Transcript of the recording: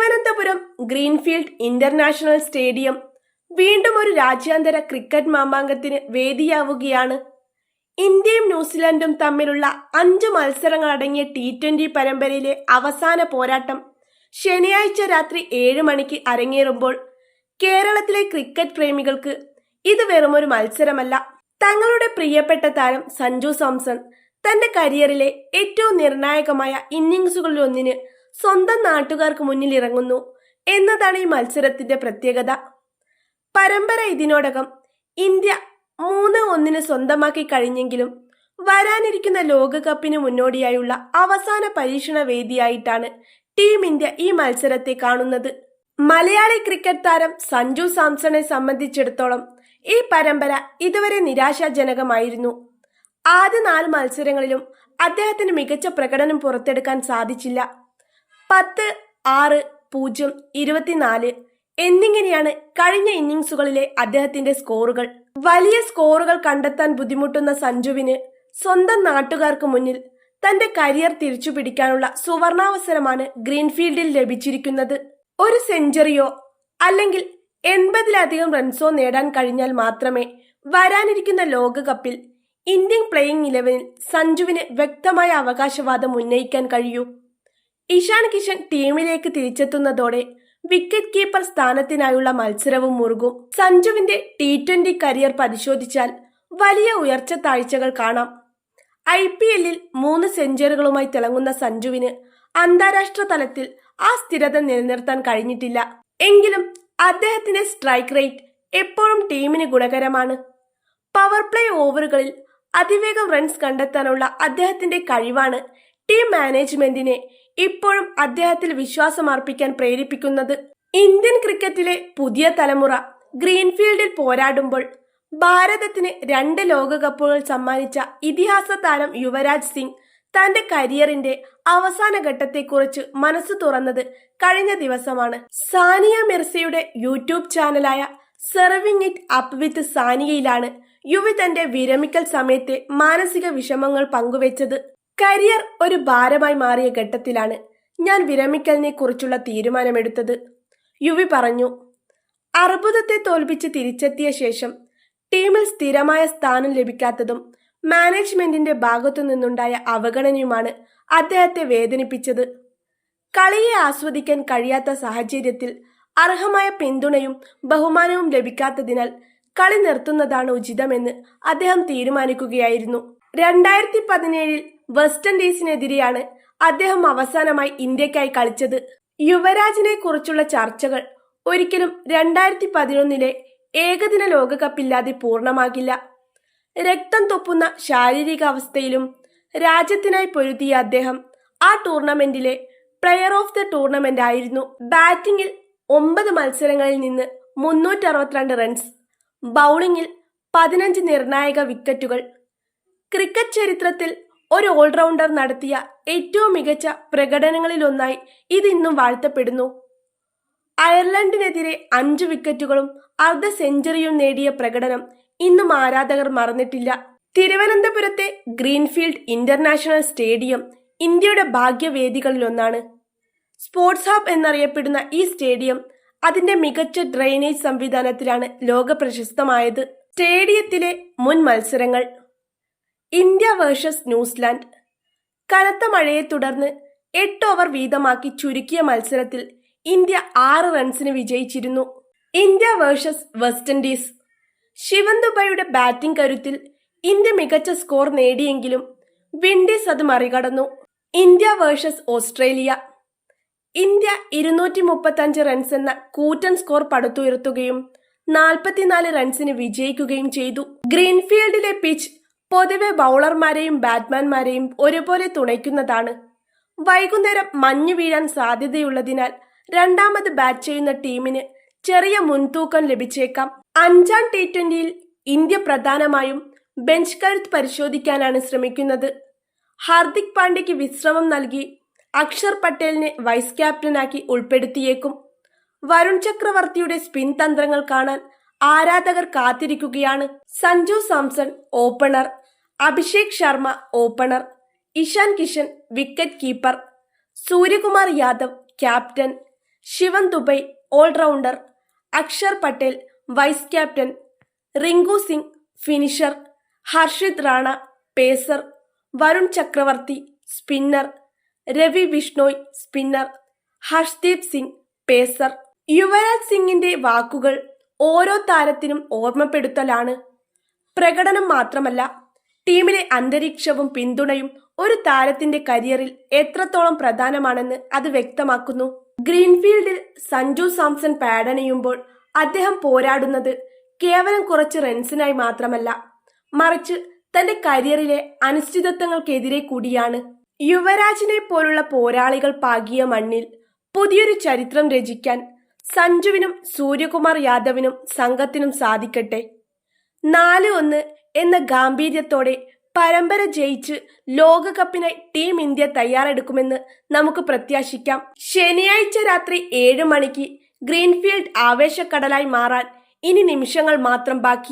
Thiruvananthapuram greenfield international stadium വീണ്ടും ഒരു രാജ്യാന്തര ക്രിക്കറ്റ് മാമാങ്കത്തിന് വേദിയാവുകയാണ്. ഇന്ത്യയും ന്യൂസിലൻഡും തമ്മിലുള്ള 5 മത്സരങ്ങളടങ്ങിയ T20 പരമ്പരയിലെ അവസാന പോരാട്ടം ശനിയാഴ്ച രാത്രി 7 മണിക്ക് അരങ്ങേറുമ്പോൾ കേരളത്തിലെ ക്രിക്കറ്റ് പ്രേമികൾക്ക് ഇത് വെറുമൊരു മത്സരമല്ല. തങ്ങളുടെ പ്രിയപ്പെട്ട താരം സഞ്ജു സാംസൺ തന്റെ കരിയറിലെ ഏറ്റവും നിർണായകമായ ഇന്നിംഗ്സുകളിലൊന്നിന് സ്വന്തം നാട്ടുകാർക്ക് മുന്നിൽ ഇറങ്ങുന്നു എന്നതാണ് ഈ മത്സരത്തിന്റെ പ്രത്യേകത. പരമ്പര ഇതിനോടകം ഇന്ത്യ 3-1 സ്വന്തമാക്കി കഴിഞ്ഞെങ്കിലും വരാനിരിക്കുന്ന ലോകകപ്പിന് മുന്നോടിയായുള്ള അവസാന പരീക്ഷണ വേദിയായിട്ടാണ് ടീം ഇന്ത്യ ഈ മത്സരത്തെ കാണുന്നത്. മലയാളി ക്രിക്കറ്റ് താരം സഞ്ജു സാംസണെ സംബന്ധിച്ചിടത്തോളം ഈ പരമ്പര ഇതുവരെ നിരാശാജനകമായിരുന്നു. ആദ്യ 4 മത്സരങ്ങളിലും അദ്ദേഹത്തിന് മികച്ച പ്രകടനം പുറത്തെടുക്കാൻ സാധിച്ചില്ല. 10, 6, 0, 24 എന്നിങ്ങനെയാണ് കഴിഞ്ഞ ഇന്നിംഗ്സുകളിലെ അദ്ദേഹത്തിന്റെ സ്കോറുകൾ. വലിയ സ്കോറുകൾ കണ്ടെത്താൻ ബുദ്ധിമുട്ടുന്ന സഞ്ജുവിന് സ്വന്തം നാട്ടുകാർക്ക് മുന്നിൽ തന്റെ കരിയർ തിരിച്ചുപിടിക്കാനുള്ള സുവർണാവസരമാണ് ഗ്രീൻഫീൽഡിൽ ലഭിച്ചിരിക്കുന്നത്. ഒരു സെഞ്ചുറിയോ അല്ലെങ്കിൽ 80-ലധികം റൺസോ നേടാൻ കഴിഞ്ഞാൽ മാത്രമേ വരാനിരിക്കുന്ന ലോകകപ്പിൽ ഇന്ത്യൻ പ്ലേയിംഗ് 11-ൽ സഞ്ജുവിന് വ്യക്തമായ അവകാശവാദം ഉന്നയിക്കാൻ കഴിയൂ. ഇഷാൻ കിഷൻ ടീമിലേക്ക് തിരിച്ചെത്തുന്നതോടെ വിക്കറ്റ് കീപ്പർ സ്ഥാനത്തിനായുള്ള മത്സരവും മുറുകും. സഞ്ജുവിന്റെ T20 കരിയർ പരിശോധിച്ചാൽ വലിയ ഉയർച്ച താഴ്ചകൾ കാണാം. IPL-ൽ 3 സെഞ്ചുറികളുമായി തിളങ്ങുന്ന സഞ്ജുവിന് അന്താരാഷ്ട്ര തലത്തിൽ ആ സ്ഥിരത നിലനിർത്താൻ കഴിഞ്ഞിട്ടില്ല. എങ്കിലും അദ്ദേഹത്തിന്റെ സ്ട്രൈക്ക് റേറ്റ് എപ്പോഴും ടീമിന് ഗുണകരമാണ്. പവർ പ്ലേ ഓവറുകളിൽ അതിവേഗം റൺസ് കണ്ടെത്താനുള്ള അദ്ദേഹത്തിന്റെ കഴിവാണ് ടീം മാനേജ്മെന്റിനെ ഇപ്പോഴും അദ്ദേഹത്തിൽ വിശ്വാസമർപ്പിക്കാൻ പ്രേരിപ്പിക്കുന്നത്. ഇന്ത്യൻ ക്രിക്കറ്റിലെ പുതിയ തലമുറ ഗ്രീൻഫീൽഡിൽ പോരാടുമ്പോൾ ഭാരതത്തിന് 2 ലോകകപ്പുകൾ സമ്മാനിച്ച ഇതിഹാസ താരം യുവരാജ് സിംഗ് തന്റെ കരിയറിന്റെ അവസാന ഘട്ടത്തെക്കുറിച്ച് മനസ്സ് തുറന്നത് കഴിഞ്ഞ ദിവസമാണ്. സാനിയ മിർസയുടെ യൂട്യൂബ് ചാനലായ സെർവിംഗ് ഇറ്റ് അപ്പ് വിത്ത് സാനിയയിലാണ് യുവി തന്റെ വിരമിക്കൽ സമയത്തെ മാനസിക വിഷമങ്ങൾ പങ്കുവെച്ചത്. കരിയർ ഒരു ഭാരമായി മാറിയ ഘട്ടത്തിലാണ് ഞാൻ വിരമിക്കലിനെ കുറിച്ചുള്ള തീരുമാനമെടുത്തത്, യുവി പറഞ്ഞു. അർബുദത്തെ തോൽപ്പിച്ച് തിരിച്ചെത്തിയ ശേഷം ടീമിൽ സ്ഥിരമായ സ്ഥാനം ലഭിക്കാത്തതും മാനേജ്മെന്റിന്റെ ഭാഗത്തു നിന്നുണ്ടായ അവഗണനയുമാണ് അദ്ദേഹത്തെ വേദനിപ്പിച്ചത്. കളിയെ ആസ്വദിക്കാൻ കഴിയാത്ത സാഹചര്യത്തിൽ അർഹമായ പിന്തുണയും ബഹുമാനവും ലഭിക്കാത്തതിനാൽ കളി നിർത്തുന്നതാണ് ഉചിതമെന്ന് അദ്ദേഹം തീരുമാനിക്കുകയായിരുന്നു. 2017-ൽ വെസ്റ്റ് ഇൻഡീസിനെതിരെയാണ് അദ്ദേഹം അവസാനമായി ഇന്ത്യക്കായി കളിച്ചത്. യുവരാജിനെ കുറിച്ചുള്ള ചർച്ചകൾ ഒരിക്കലും 2011-ലെ ഏകദിന ലോകകപ്പില്ലാതെ പൂർണ്ണമാകില്ല. രക്തം തൊപ്പുന്ന ശാരീരികാവസ്ഥയിലും രാജ്യത്തിനായി പൊരുതിയ അദ്ദേഹം ആ ടൂർണമെന്റിലെ പ്ലെയർ ഓഫ് ദ ടൂർണമെന്റ് ആയിരുന്നു. ബാറ്റിംഗിൽ 9 മത്സരങ്ങളിൽ നിന്ന് 362 റൺസ്, ബൗളിംഗിൽ 15 നിർണായക വിക്കറ്റുകൾ. ക്രിക്കറ്റ് ചരിത്രത്തിൽ ഒരു ഓൾറൗണ്ടർ നടത്തിയ ഏറ്റവും മികച്ച പ്രകടനങ്ങളിലൊന്നായി ഇത് ഇന്നും വാഴ്ത്തപ്പെടുന്നു. അയർലൻഡിനെതിരെ 5 വിക്കറ്റുകളും അർദ്ധ സെഞ്ചുറിയും നേടിയ പ്രകടനം ഇന്നും ആരാധകർ മറന്നിട്ടില്ല. തിരുവനന്തപുരത്തെ ഗ്രീൻഫീൽഡ് ഇന്റർനാഷണൽ സ്റ്റേഡിയം ഇന്ത്യയുടെ ഭാഗ്യവേദികളിലൊന്നാണ്. സ്പോർട്സ് ഹബ് എന്നറിയപ്പെടുന്ന ഈ സ്റ്റേഡിയം അതിന്റെ മികച്ച ഡ്രെയിനേജ് സംവിധാനത്തിലാണ് ലോക പ്രശസ്തമായത്. സ്റ്റേഡിയത്തിലെ മുൻ മത്സരങ്ങൾ: ഇന്ത്യ വേഴ്സസ് ന്യൂസിലാൻഡ്. കനത്ത മഴയെ തുടർന്ന് 8 ഓവർ വീതമാക്കി ചുരുക്കിയ മത്സരത്തിൽ ഇന്ത്യ 6 റൺസിന് വിജയിച്ചിരുന്നു. India versus West Indies. Shivam ദുബൈയുടെ ബാറ്റിംഗ് കരുത്തിൽ ഇന്ത്യ മികച്ച സ്കോർ നേടിയെങ്കിലും വിൻഡീസ് അത് മറികടന്നു. India versus Australia. ഇന്ത്യ 235 റൺസ് എന്ന കൂറ്റൻ സ്കോർ പടുത്തുയർത്തുകയും 44 റൺസിന് വിജയിക്കുകയും ചെയ്തു. ഗ്രീൻഫീൽഡിലെ പിച്ച് പൊതുവെ ബൗളർമാരെയും ബാറ്റ്സ്മാൻമാരെയും ഒരുപോലെ തുണയ്ക്കുന്നതാണ്. വൈകുന്നേരം മഞ്ഞു വീഴാൻ സാധ്യതയുള്ളതിനാൽ രണ്ടാമത് ബാറ്റ് ചെയ്യുന്ന ടീമിന് ചെറിയ മുൻതൂക്കം ലഭിച്ചേക്കാം. 5-ാം T20-ൽ ഇന്ത്യ പ്രധാനമായും ബെഞ്ച് കരുത്ത് പരിശോധിക്കാനാണ് ശ്രമിക്കുന്നത്. ഹാർദിക് പാണ്ഡ്യയ്ക്ക് വിശ്രമം നൽകി അക്ഷർ പട്ടേലിനെ വൈസ് ക്യാപ്റ്റനാക്കി ഉൾപ്പെടുത്തിയേക്കും. വരുൺ ചക്രവർത്തിയുടെ സ്പിൻ തന്ത്രങ്ങൾ കാണാൻ ആരാധകർ കാത്തിരിക്കുകയാണ്. Sanju Samson opener, Abhishek Sharma opener, Ishan Kishan wicket keeper, Suryakumar Yadav captain, Shivam Dube all rounder, Axar Patel vice captain, Rinku Singh finisher, Harshit Rana pacer, Varun Chakravarthy spinner, Ravi Bishnoi spinner, Arshdeep Singh pacer. Yuvraj സിംഗിന്റെ വാക്കുകൾ ഓരോ താരത്തിനും ഓർമ്മപ്പെടുത്തലാണ്. പ്രകടനം മാത്രമല്ല, ടീമിലെ അന്തരീക്ഷവും പിന്തുണയും ഒരു താരത്തിന്റെ കരിയറിൽ എത്രത്തോളം പ്രധാനമാണെന്ന് അത് വ്യക്തമാക്കുന്നു. ഗ്രീൻഫീൽഡിൽ സഞ്ജു സാംസൺ പാഡണിയുമ്പോൾ അദ്ദേഹം പോരാടുന്നത് കേവലം കുറച്ച് റൺസിനായി മാത്രമല്ല, മറിച്ച് തന്റെ കരിയറിലെ അനിശ്ചിതത്വങ്ങൾക്കെതിരെ കൂടിയാണ്. യുവരാജിനെ പോലുള്ള പോരാളികൾ പാകിയ മണ്ണിൽ പുതിയൊരു ചരിത്രം രചിക്കാൻ സഞ്ജുവിനും സൂര്യകുമാർ യാദവിനും സംഘത്തിനും സാധിക്കട്ടെ. 4-1 എന്ന ഗാംഭീര്യത്തോടെ പരമ്പര ജയിച്ച് ലോകകപ്പിനായി ടീം ഇന്ത്യ തയ്യാറെടുക്കുമെന്ന് നമുക്ക് പ്രത്യാശിക്കാം. ശനിയാഴ്ച രാത്രി 7 മണിക്ക് ഗ്രീൻഫീൽഡ് ആവേശക്കടലായി മാറാൻ ഇനി നിമിഷങ്ങൾ മാത്രം ബാക്കി.